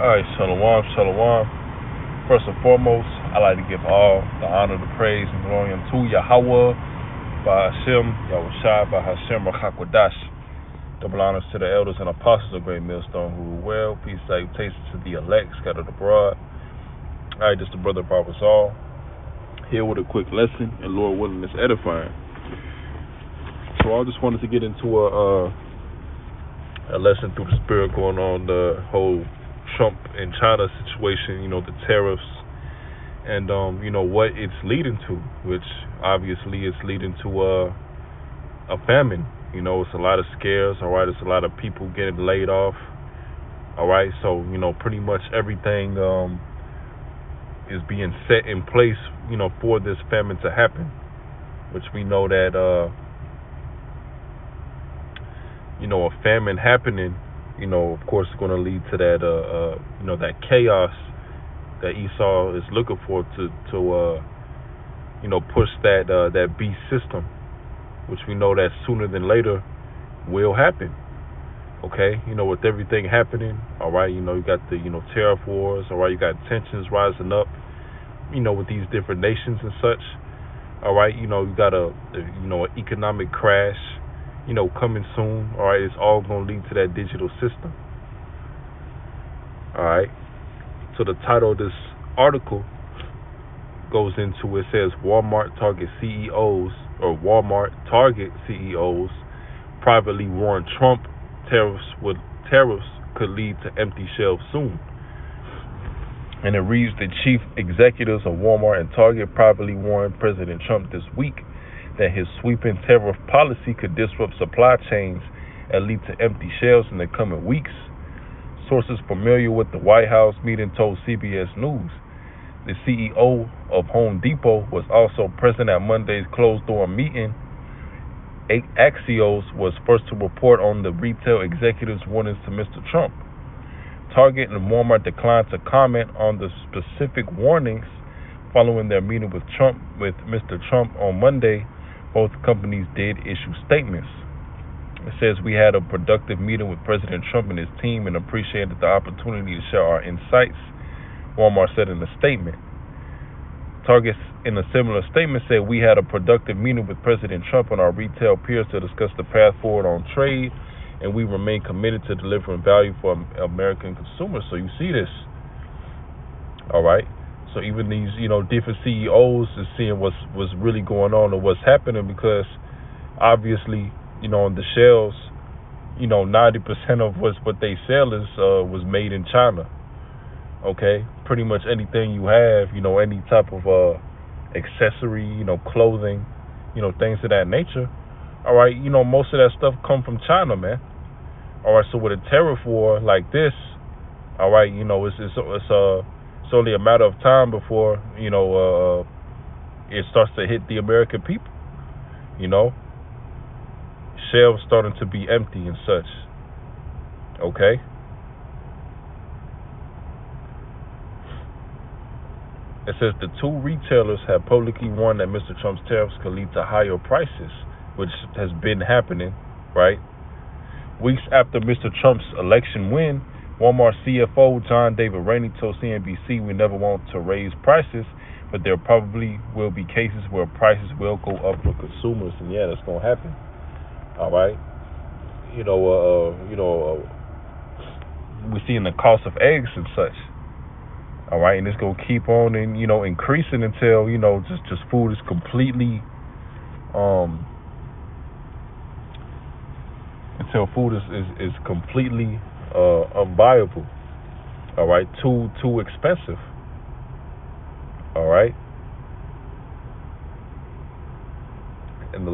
Alright, Shalom, Shalom. First and foremost, I like to give all the honor, the praise, and glory unto Yahweh, by Hashem, Yahushua, by Hashem, Rachakwadash. Double honors to the elders and apostles of Great Millstone who rule well. Peace, salutations to the elect, scattered abroad. Alright, this is the brother Barbers all. Here with a quick lesson, and Lord willing, it's edifying. So I just wanted to get into a lesson through the spirit going on the whole Trump and China situation, the tariffs, and what it's leading to, which obviously is leading to a famine. It's a lot of scares, all right. It's a lot of people getting laid off, all right. So pretty much everything is being set in place, for this famine to happen, which we know that a famine happening, of course, is going to lead to that, that chaos that Esau is looking for to push that beast system, which we know that sooner than later will happen. Okay, with everything happening, all right, you got the, tariff wars, all right, you got tensions rising up, with these different nations and such, all right, you got an economic crash, coming soon, all right. It's all going to lead to that digital system, all right. So the title of this article goes into, it says Walmart Target CEOs privately warn Trump tariffs could lead to empty shelves soon. And it reads, the chief executives of Walmart and Target privately warned President Trump this week that his sweeping tariff policy could disrupt supply chains and lead to empty shelves in the coming weeks. Sources familiar with the White House meeting told CBS News. The CEO of Home Depot was also present at Monday's closed-door meeting. Axios was first to report on the retail executives' warnings to Mr. Trump. Target and Walmart declined to comment on the specific warnings following their meeting with Mr. Trump on Monday. Both companies did issue statements. It says, we had a productive meeting with President Trump and his team and appreciated the opportunity to share our insights, Walmart said in a statement. Target, in a similar statement, said, we had a productive meeting with President Trump and our retail peers to discuss the path forward on trade, and we remain committed to delivering value for American consumers. So you see this, all right? So even these, different CEOs is seeing what's really going on and what's happening, because obviously, on the shelves, 90% of what they sell is was made in China. Okay, pretty much anything you have, any type of accessory, clothing, things of that nature. All right, most of that stuff come from China, man. All right, so with a tariff war like this, all right, it's only a matter of time before, it starts to hit the American people, Shelves starting to be empty and such, okay? It says the two retailers have publicly warned that Mr. Trump's tariffs could lead to higher prices, which has been happening, right? Weeks after Mr. Trump's election win, Walmart CFO John David Rainey told CNBC, we never want to raise prices, but there probably will be cases where prices will go up for consumers. And yeah, that's going to happen. All right. We're seeing the cost of eggs and such. All right. And it's going to keep on and, increasing until, just food is completely, until food is completely unviable. All right, too expensive. All right. In the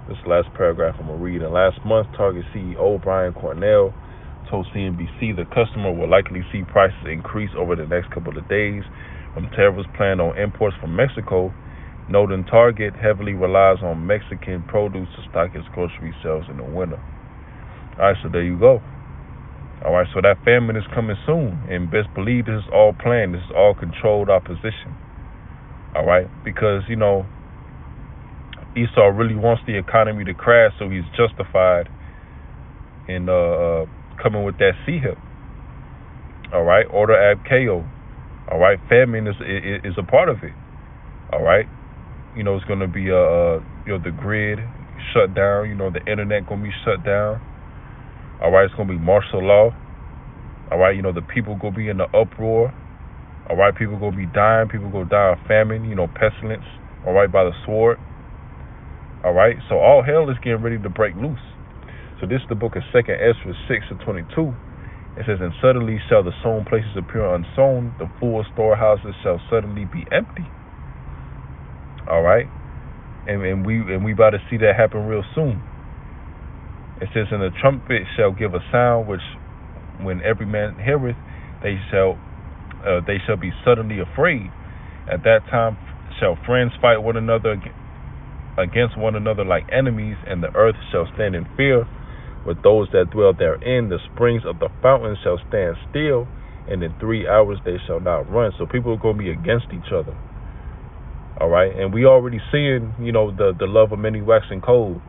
this last paragraph I'm gonna read. In last month, Target CEO Brian Cornell told CNBC the customer will likely see prices increase over the next couple of days from tariffs planned on imports from Mexico, noting Target heavily relies on Mexican produce to stock its grocery shelves in the winter. All right, so there you go. All right, so that famine is coming soon, and best believe this is all planned. This is all controlled opposition. All right, because Esau really wants the economy to crash, so he's justified in coming with that C-hip. All right, order ab chaos. All right, famine is a part of it. All right, it's going to be the grid shut down. The internet going to be shut down. All right, it's going to be martial law. All right, the people going to be in the uproar. All right, people going to be dying. People going to die of famine. Pestilence. All right, by the sword. All right, so all hell is getting ready to break loose. So this is the book of 2nd Ezra 6:22. It says, and suddenly shall the sown places appear unsown, the full storehouses shall suddenly be empty. All right, and we about to see that happen real soon. It says, and the trumpet shall give a sound, which when every man heareth, they shall be suddenly afraid. At that time shall friends fight one another against one another like enemies, and the earth shall stand in fear with those that dwell therein. The springs of the fountains shall stand still, and in 3 hours they shall not run. So people are going to be against each other. All right, and we already seeing, the love of many waxing cold,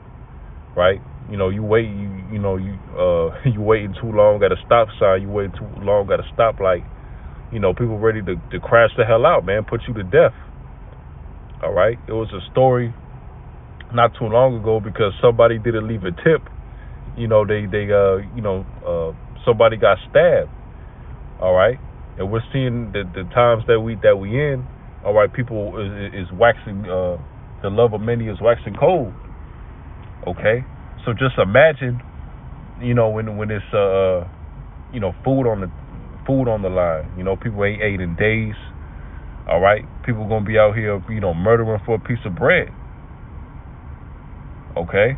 right? You wait, you waiting too long at a stop sign. You waiting too long at a stoplight. People ready to crash the hell out, man, put you to death. All right, it was a story not too long ago because somebody didn't leave a tip. Somebody got stabbed. All right, and we're seeing the times that we in. All right, people is waxing. The love of many is waxing cold. Okay, so just imagine, when it's food on the line. People ain't ate in days. All right, people gonna be out here, murdering for a piece of bread. Okay.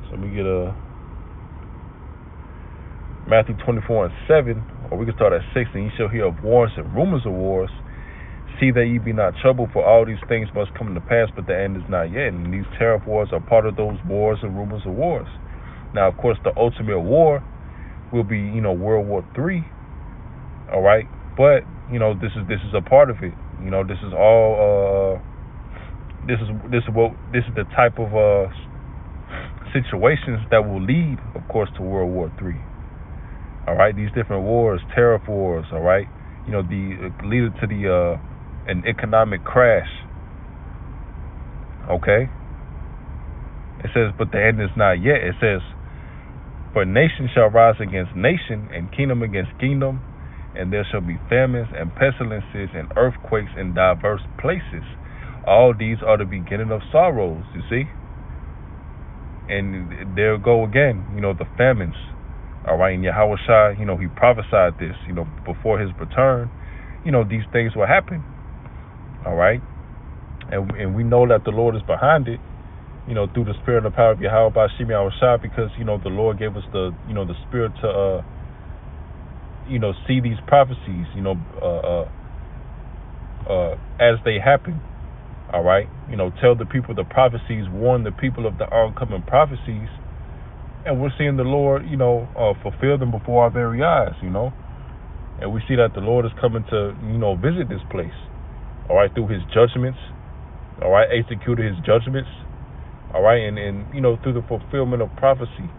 So let me get Matthew 24:7, or we can start at 6. And ye shall hear of wars and rumors of wars. See that ye be not troubled, for all these things must come to pass, but the end is not yet. And these tariff wars are part of those wars and rumors of wars. Now, of course, the ultimate war will be, World War III. All right, but this is a part of it. This is all. This is the type of situations that will lead, of course, to World War III. All right, these different wars, tariff wars. All right, the lead to an economic crash. Okay. It says, but the end is not yet. It says, for nation shall rise against nation, and kingdom against kingdom, and there shall be famines and pestilences and earthquakes in diverse places. All these are the beginning of sorrows, you see. And there go again, the famines. All right, and Yahweh Shai, he prophesied this, before his return, these things will happen. All right, and we know that the Lord is behind it, through the spirit and the power of Yahweh Bashim Yahweh Shai, because the Lord gave us the spirit to see these prophecies, as they happen. All right, tell the people the prophecies, warn the people of the oncoming prophecies, and we're seeing the Lord, fulfill them before our very eyes, and we see that the Lord is coming to, visit this place. All right, through his judgments. All right, executed his judgments. All right, and through the fulfillment of prophecy.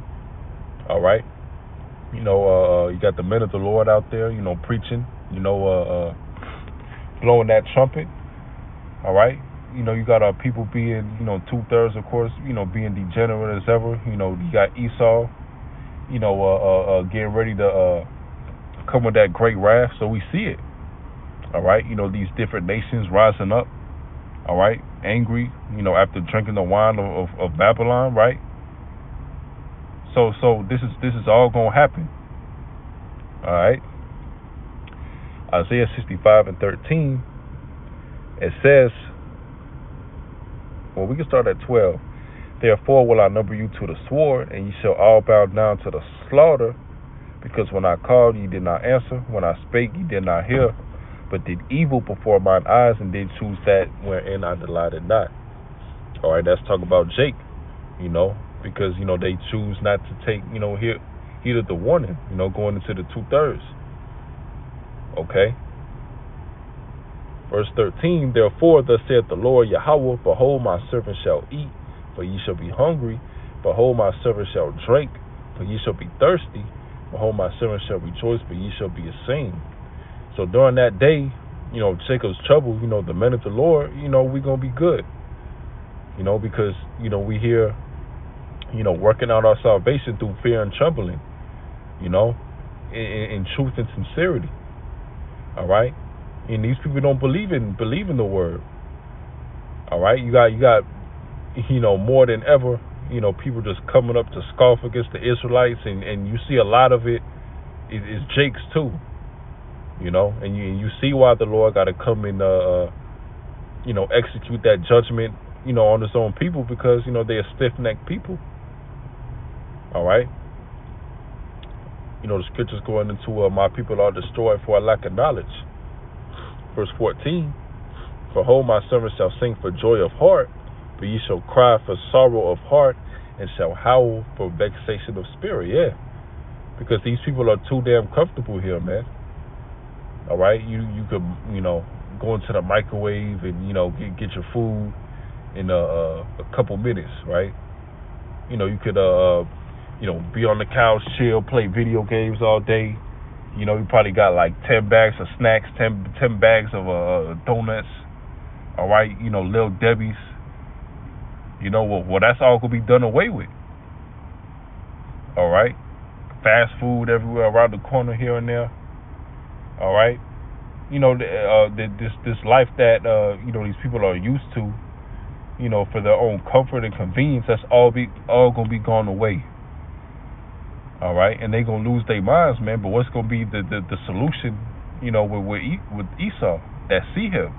All right, you got the men of the Lord out there, preaching, blowing that trumpet. All right, you got our people being, 2/3, of course, being degenerate as ever. You got Esau, getting ready to come with that great wrath. So we see it. All right, these different nations rising up. All right, angry, after drinking the wine of Babylon, right? So this is all gonna happen. All right. Isaiah 65:13. It says, well, we can start at 12. Therefore will I number you to the sword, and ye shall all bow down to the slaughter, because when I called, ye did not answer. When I spake, ye did not hear, but did evil before mine eyes, and did choose that wherein I delighted not. All right, that's talking about Jake, because they choose not to take heed of the warning, going into the 2/3. Okay. Verse 13, therefore thus saith the Lord Yahweh, behold, my servant shall eat, for ye shall be hungry. Behold, my servant shall drink, for ye shall be thirsty. Behold, my servant shall rejoice, but ye shall be ashamed. So during that day, Jacob's trouble, the men of the Lord, we're going to be good. Because, we here, working out our salvation through fear and trembling, in truth and sincerity. All right? And these people don't believe in the word. All right? You got more than ever, people just coming up to scoff against the Israelites, and you see a lot of it is Jake's too. And you see why the Lord got to come and execute that judgment, on his own people, because they're stiff-necked people. All right. The scriptures going into my people are destroyed for a lack of knowledge. Verse 14. Behold, my servant shall sing for joy of heart, but ye shall cry for sorrow of heart, and shall howl for vexation of spirit. Yeah, because these people are too damn comfortable here, man. All right, you could go into the microwave and get your food in a couple minutes, right? You could be on the couch, chill, play video games all day. You probably got like 10 bags of snacks, 10 bags of donuts. All right, Little Debbie's. Well, that's all could be done away with. All right, fast food everywhere around the corner here and there. All right, this life that these people are used to, for their own comfort and convenience, that's all gonna be gone away. All right, and they gonna lose their minds, man. But what's gonna be the solution? With Esau that see him.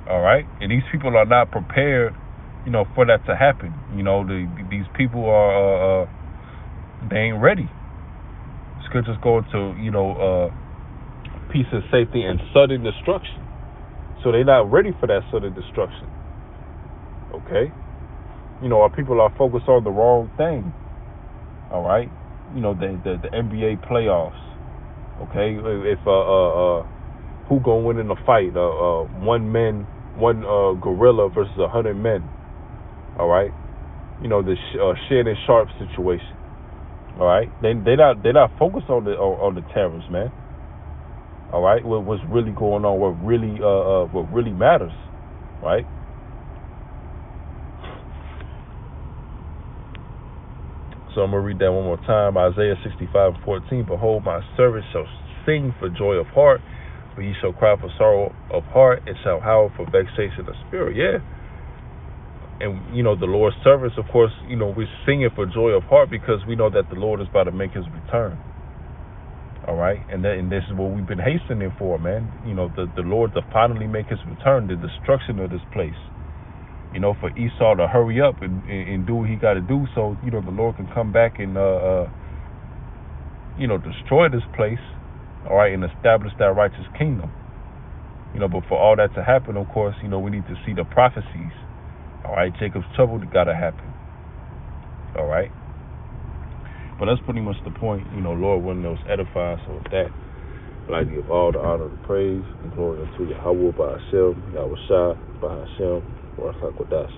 All right, and these people are not prepared, for that to happen. These people are they ain't ready. Scriptures go into peace and safety and sudden destruction. So they're not ready for that sudden destruction. Okay, our people are focused on the wrong thing. All right, the NBA playoffs. Okay, if who gonna win in a fight? One gorilla versus 100 men. All right, the Shannon Sharp situation. All right, they're not focused on the terrorists, man. All right, what's really going on? What really matters, right? So I'm going to read that one more time. Isaiah 65:14. Behold, my servant shall sing for joy of heart, but ye shall cry for sorrow of heart, and shall howl for vexation of spirit. Yeah. And, the Lord's servants, of course, we're singing for joy of heart because we know that the Lord is about to make his return. All right. And this is what we've been hastening for, man. The Lord to finally make his return, the destruction of this place. For Esau to hurry up and do what he got to do, so the Lord can come back and destroy this place, all right, and establish that righteous kingdom. But for all that to happen, of course, we need to see the prophecies. All right, Jacob's trouble got to happen. All right, but that's pretty much the point. Lord willing, those edify. So with that, I'd like to give all the honor, the praise, and glory unto Yahweh by Hashem, Yahweh Shai by Hashem. Baruch HaKodesh.